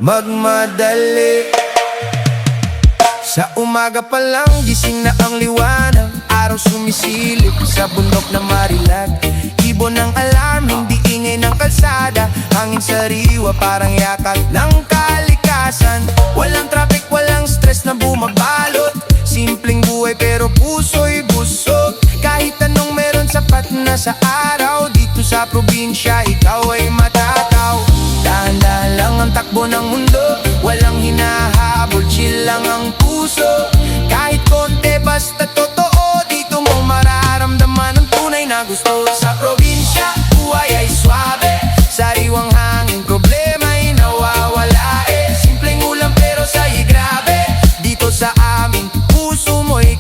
magmadali. Sa umaga pa lang gising na ang liwanag, araw sumisilip sa bundok na Marilag. Ibon ng alarm, hindi ingay ng kalsada, hangin sariwa parang yakat ng kalikasan. Walang traffic, walang stress na bumabalot, simpleng buhay pero puso'y busog. Kahit anong meron sapat na sa araw, dito sa probinsya ikaw ay matataw. Dahan-dahan lang ang takbo ng mundo, walang hinahabol, chill lang ang puso. Kahit konti basta totoo, dito mo mararamdaman ang tunay na gusto. Sa probinsya, buhay ay swabe, sariwang hangin, problema'y nawawala. Simpleng ulam pero sa'y grabe, dito sa aming puso mo'y